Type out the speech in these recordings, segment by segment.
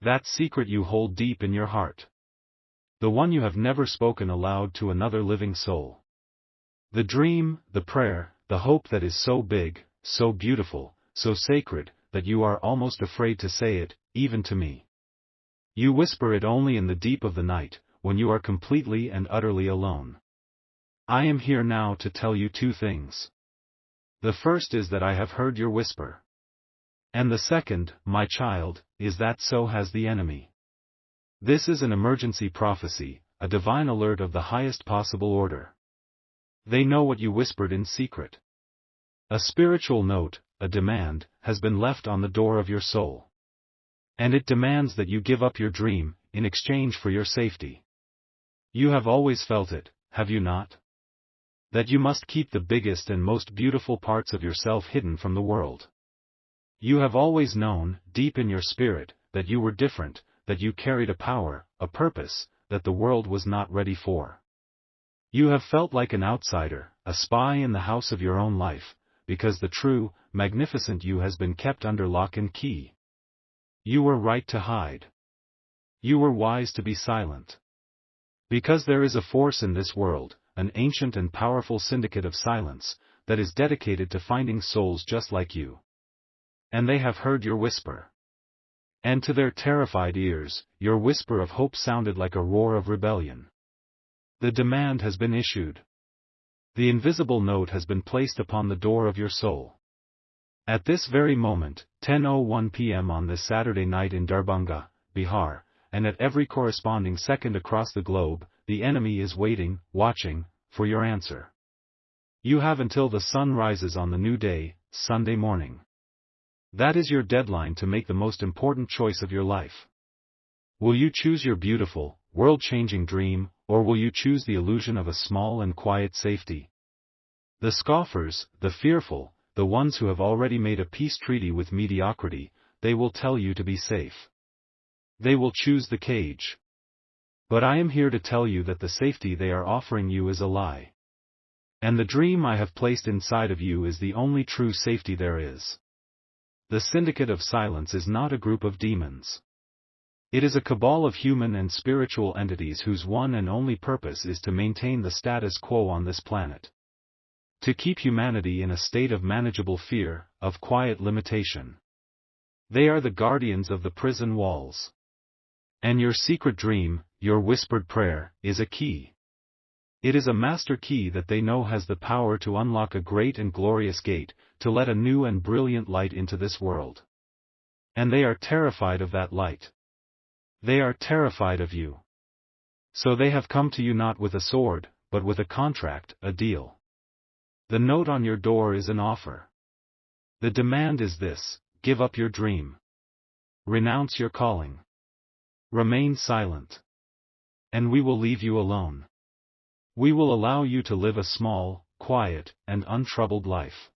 That secret you hold deep in your heart. The one you have never spoken aloud to another living soul. The dream, the prayer, the hope that is so big, so beautiful, so sacred, that you are almost afraid to say it, even to me. You whisper it only in the deep of the night, when you are completely and utterly alone. I am here now to tell you two things. The first is that I have heard your whisper. And the second, my child, is that so has the enemy. This is an emergency prophecy, a divine alert of the highest possible order. They know what you whispered in secret. A spiritual note, a demand, has been left on the door of your soul. And it demands that you give up your dream, in exchange for your safety. You have always felt it, have you not? That you must keep the biggest and most beautiful parts of yourself hidden from the world. You have always known, deep in your spirit, that you were different, that you carried a power, a purpose, that the world was not ready for. You have felt like an outsider, a spy in the house of your own life, because the true, magnificent you has been kept under lock and key. You were right to hide. You were wise to be silent. Because there is a force in this world, an ancient and powerful syndicate of silence, that is dedicated to finding souls just like you. And they have heard your whisper. And to their terrified ears, your whisper of hope sounded like a roar of rebellion. The demand has been issued. The invisible note has been placed upon the door of your soul. At this very moment, 10:01 p.m. on this Saturday night in Darbhanga, Bihar, and at every corresponding second across the globe, the enemy is waiting, watching, for your answer. You have until the sun rises on the new day, Sunday morning. That is your deadline to make the most important choice of your life. Will you choose your beautiful, world-changing dream, or will you choose the illusion of a small and quiet safety? The scoffers, the fearful, the ones who have already made a peace treaty with mediocrity, they will tell you to be safe. They will choose the cage. But I am here to tell you that the safety they are offering you is a lie. And the dream I have placed inside of you is the only true safety there is. The syndicate of silence is not a group of demons. It is a cabal of human and spiritual entities whose one and only purpose is to maintain the status quo on this planet. To keep humanity in a state of manageable fear, of quiet limitation. They are the guardians of the prison walls. And your secret dream, your whispered prayer, is a key. It is a master key that they know has the power to unlock a great and glorious gate, to let a new and brilliant light into this world. And they are terrified of that light. They are terrified of you. So they have come to you not with a sword, but with a contract, a deal. The note on your door is an offer. The demand is this: give up your dream. Renounce your calling. Remain silent. And we will leave you alone. We will allow you to live a small, quiet, and untroubled life.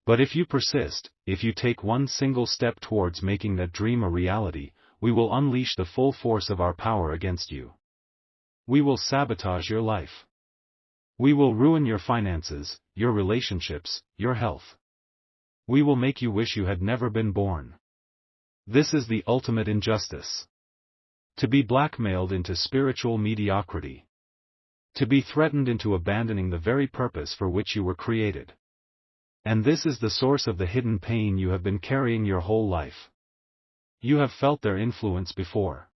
But if you persist, if you take one single step towards making that dream a reality, we will unleash the full force of our power against you. We will sabotage your life. We will ruin your finances, your relationships, your health. We will make you wish you had never been born. This is the ultimate injustice. To be blackmailed into spiritual mediocrity. To be threatened into abandoning the very purpose for which you were created. And this is the source of the hidden pain you have been carrying your whole life. You have felt their influence before.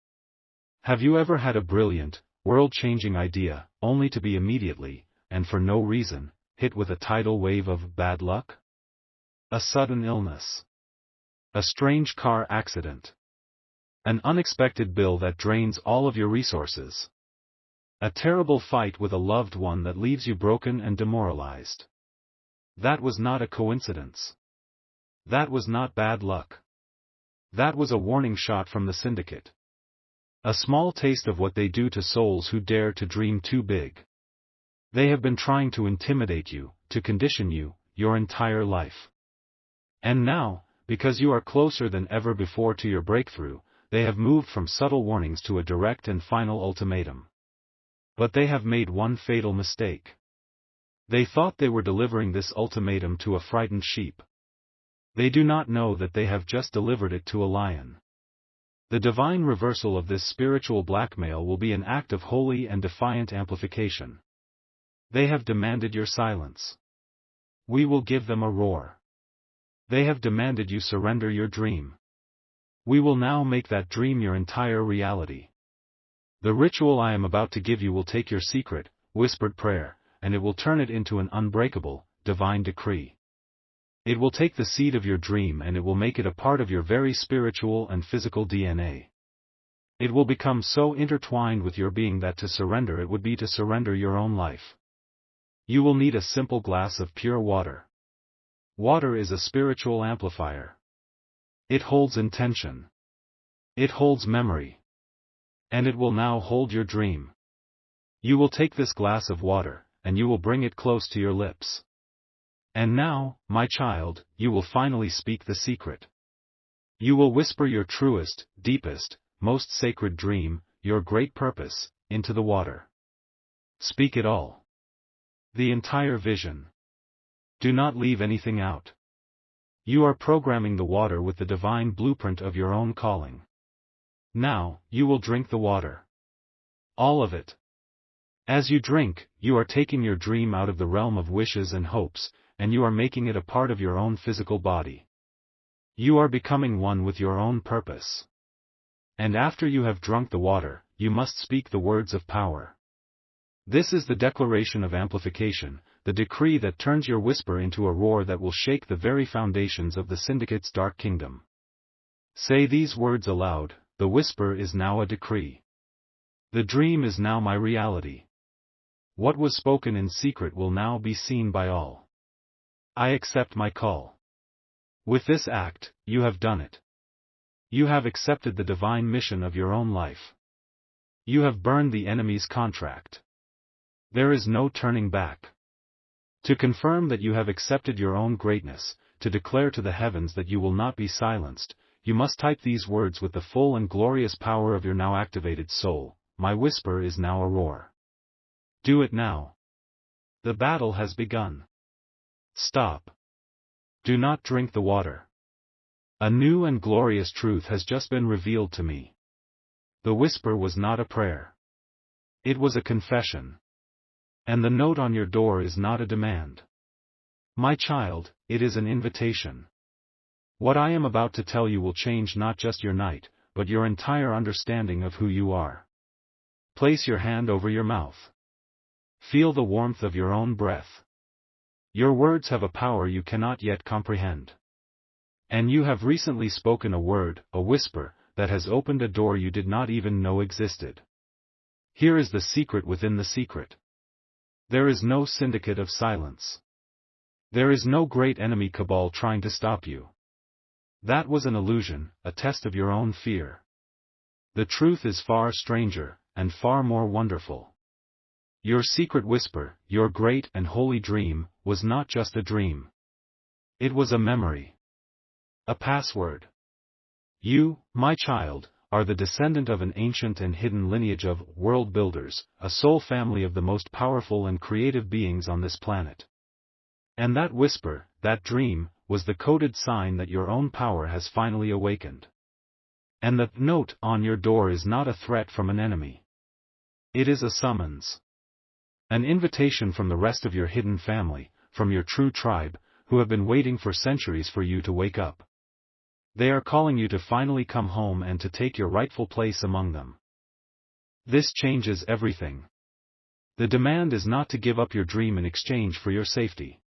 Have you ever had a brilliant, world-changing idea, only to be immediately, and for no reason, hit with a tidal wave of bad luck? A sudden illness. A strange car accident. An unexpected bill that drains all of your resources. A terrible fight with a loved one that leaves you broken and demoralized. That was not a coincidence. That was not bad luck. That was a warning shot from the syndicate. A small taste of what they do to souls who dare to dream too big. They have been trying to intimidate you, to condition you, your entire life. And now, because you are closer than ever before to your breakthrough, they have moved from subtle warnings to a direct and final ultimatum. But they have made one fatal mistake. They thought they were delivering this ultimatum to a frightened sheep. They do not know that they have just delivered it to a lion. The divine reversal of this spiritual blackmail will be an act of holy and defiant amplification. They have demanded your silence. We will give them a roar. They have demanded you surrender your dream. We will now make that dream your entire reality. The ritual I am about to give you will take your secret, whispered prayer, and it will turn it into an unbreakable, divine decree. It will take the seed of your dream and it will make it a part of your very spiritual and physical DNA. It will become so intertwined with your being that to surrender it would be to surrender your own life. You will need a simple glass of pure water. Water is a spiritual amplifier. It holds intention. It holds memory. And it will now hold your dream. You will take this glass of water, and you will bring it close to your lips. And now, my child, you will finally speak the secret. You will whisper your truest, deepest, most sacred dream, your great purpose, into the water. Speak it all. The entire vision. Do not leave anything out. You are programming the water with the divine blueprint of your own calling. Now, you will drink the water. All of it. As you drink, you are taking your dream out of the realm of wishes and hopes, and you are making it a part of your own physical body. You are becoming one with your own purpose. And after you have drunk the water, you must speak the words of power. This is the declaration of amplification, the decree that turns your whisper into a roar that will shake the very foundations of the syndicate's dark kingdom. Say these words aloud, the whisper is now a decree. The dream is now my reality. What was spoken in secret will now be seen by all. I accept my call. With this act, you have done it. You have accepted the divine mission of your own life. You have burned the enemy's contract. There is no turning back. To confirm that you have accepted your own greatness, to declare to the heavens that you will not be silenced, you must type these words with the full and glorious power of your now activated soul. My whisper is now a roar. Do it now. The battle has begun. Stop. Do not drink the water. A new and glorious truth has just been revealed to me. The whisper was not a prayer. It was a confession. And the note on your door is not a demand. My child, it is an invitation. What I am about to tell you will change not just your night, but your entire understanding of who you are. Place your hand over your mouth. Feel the warmth of your own breath. Your words have a power you cannot yet comprehend. And you have recently spoken a word, a whisper, that has opened a door you did not even know existed. Here is the secret within the secret. There is no syndicate of silence. There is no great enemy cabal trying to stop you. That was an illusion, a test of your own fear. The truth is far stranger, and far more wonderful. Your secret whisper, your great and holy dream, was not just a dream. It was a memory. A password. You, my child, are the descendant of an ancient and hidden lineage of world builders, a soul family of the most powerful and creative beings on this planet. And that whisper, that dream, was the coded sign that your own power has finally awakened. And the note on your door is not a threat from an enemy. It is a summons. An invitation from the rest of your hidden family, from your true tribe, who have been waiting for centuries for you to wake up. They are calling you to finally come home and to take your rightful place among them. This changes everything. The demand is not to give up your dream in exchange for your safety.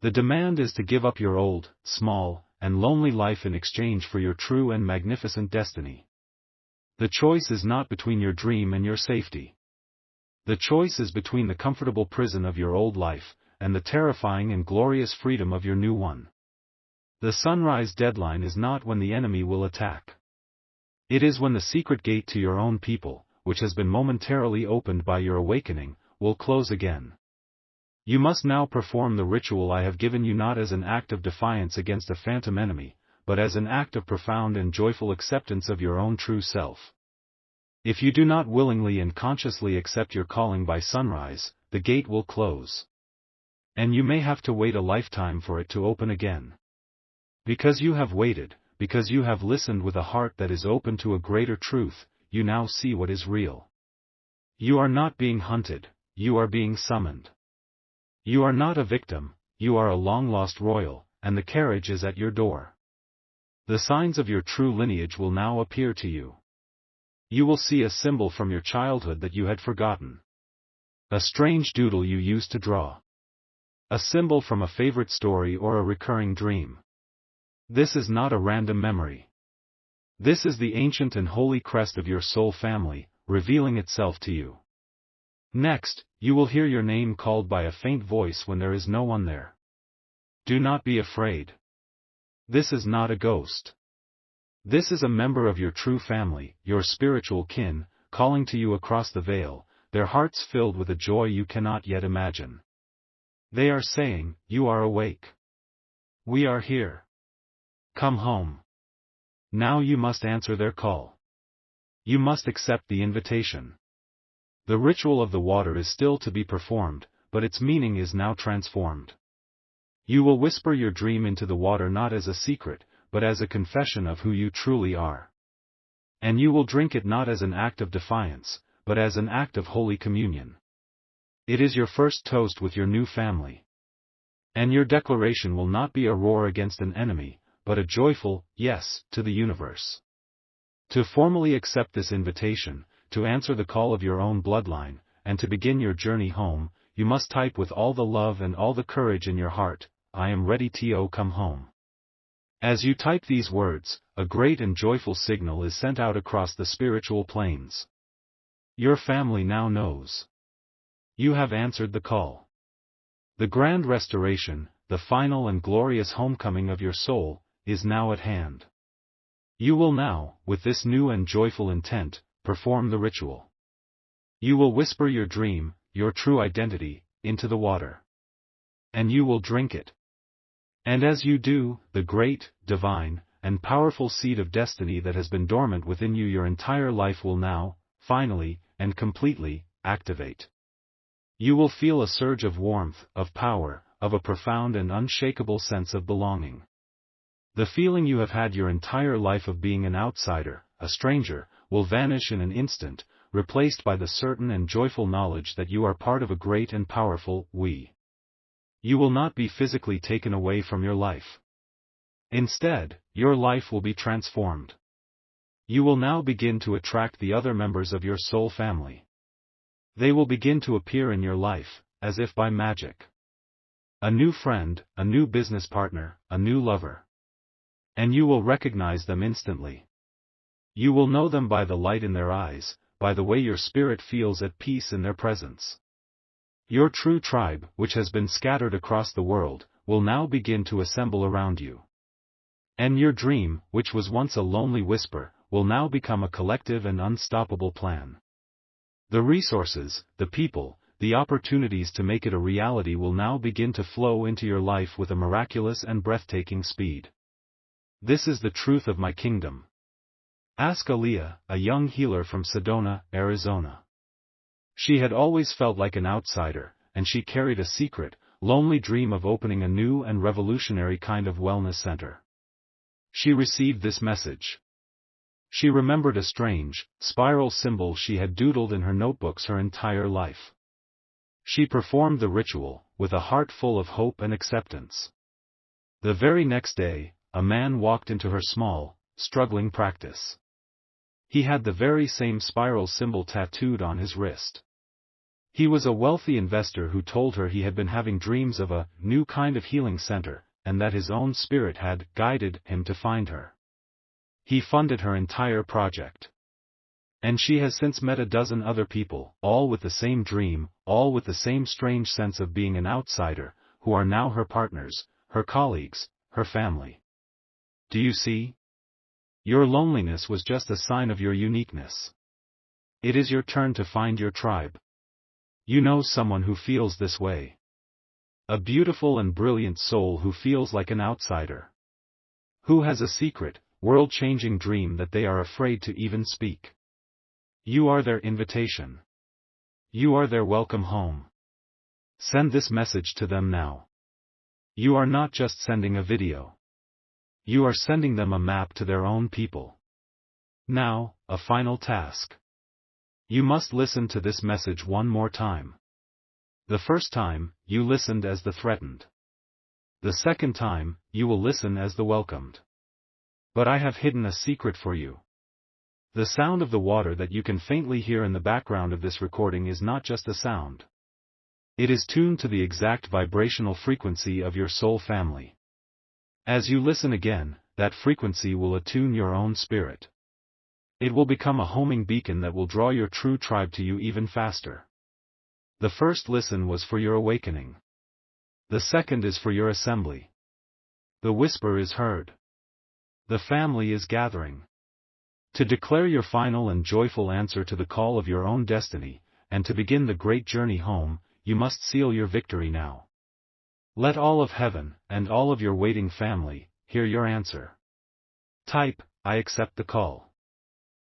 The demand is to give up your old, small, and lonely life in exchange for your true and magnificent destiny. The choice is not between your dream and your safety. The choice is between the comfortable prison of your old life, and the terrifying and glorious freedom of your new one. The sunrise deadline is not when the enemy will attack. It is when the secret gate to your own people, which has been momentarily opened by your awakening, will close again. You must now perform the ritual I have given you not as an act of defiance against a phantom enemy, but as an act of profound and joyful acceptance of your own true self. If you do not willingly and consciously accept your calling by sunrise, the gate will close. And you may have to wait a lifetime for it to open again. Because you have waited, because you have listened with a heart that is open to a greater truth, you now see what is real. You are not being hunted, you are being summoned. You are not a victim, you are a long-lost royal, and the carriage is at your door. The signs of your true lineage will now appear to you. You will see a symbol from your childhood that you had forgotten. A strange doodle you used to draw. A symbol from a favorite story or a recurring dream. This is not a random memory. This is the ancient and holy crest of your soul family, revealing itself to you. Next, you will hear your name called by a faint voice when there is no one there. Do not be afraid. This is not a ghost. This is a member of your true family, your spiritual kin, calling to you across the veil, their hearts filled with a joy you cannot yet imagine. They are saying, "You are awake. We are here. Come home." Now you must answer their call. You must accept the invitation. The ritual of the water is still to be performed, but its meaning is now transformed. You will whisper your dream into the water not as a secret, but as a confession of who you truly are. And you will drink it not as an act of defiance, but as an act of holy communion. It is your first toast with your new family. And your declaration will not be a roar against an enemy, but a joyful yes to the universe. To formally accept this invitation, to answer the call of your own bloodline, and to begin your journey home, you must type with all the love and all the courage in your heart, "I am ready to come home." As you type these words, a great and joyful signal is sent out across the spiritual planes. Your family now knows. You have answered the call. The grand restoration, the final and glorious homecoming of your soul, is now at hand. You will now, with this new and joyful intent, perform the ritual. You will whisper your dream, your true identity, into the water. And you will drink it. And as you do, the great, divine, and powerful seed of destiny that has been dormant within you your entire life will now, finally, and completely, activate. You will feel a surge of warmth, of power, of a profound and unshakable sense of belonging. The feeling you have had your entire life of being an outsider, a stranger, will vanish in an instant, replaced by the certain and joyful knowledge that you are part of a great and powerful we. You will not be physically taken away from your life. Instead, your life will be transformed. You will now begin to attract the other members of your soul family. They will begin to appear in your life, as if by magic. A new friend, a new business partner, a new lover. And you will recognize them instantly. You will know them by the light in their eyes, by the way your spirit feels at peace in their presence. Your true tribe, which has been scattered across the world, will now begin to assemble around you. And your dream, which was once a lonely whisper, will now become a collective and unstoppable plan. The resources, the people, the opportunities to make it a reality will now begin to flow into your life with a miraculous and breathtaking speed. This is the truth of my kingdom. Ask Aaliyah, a young healer from Sedona, Arizona. She had always felt like an outsider, and she carried a secret, lonely dream of opening a new and revolutionary kind of wellness center. She received this message. She remembered a strange, spiral symbol she had doodled in her notebooks her entire life. She performed the ritual, with a heart full of hope and acceptance. The very next day, a man walked into her small, struggling practice. He had the very same spiral symbol tattooed on his wrist. He was a wealthy investor who told her he had been having dreams of a new kind of healing center, and that his own spirit had guided him to find her. He funded her entire project. And she has since met a dozen other people, all with the same dream, all with the same strange sense of being an outsider, who are now her partners, her colleagues, her family. Do you see? Your loneliness was just a sign of your uniqueness. It is your turn to find your tribe. You know someone who feels this way. A beautiful and brilliant soul who feels like an outsider. Who has a secret, world-changing dream that they are afraid to even speak. You are their invitation. You are their welcome home. Send this message to them now. You are not just sending a video. You are sending them a map to their own people. Now, a final task. You must listen to this message one more time. The first time, you listened as the threatened. The second time, you will listen as the welcomed. But I have hidden a secret for you. The sound of the water that you can faintly hear in the background of this recording is not just a sound. It is tuned to the exact vibrational frequency of your soul family. As you listen again, that frequency will attune your own spirit. It will become a homing beacon that will draw your true tribe to you even faster. The first listen was for your awakening. The second is for your assembly. The whisper is heard. The family is gathering. To declare your final and joyful answer to the call of your own destiny, and to begin the great journey home, you must seal your victory now. Let all of heaven, and all of your waiting family, hear your answer. Type, I accept the call.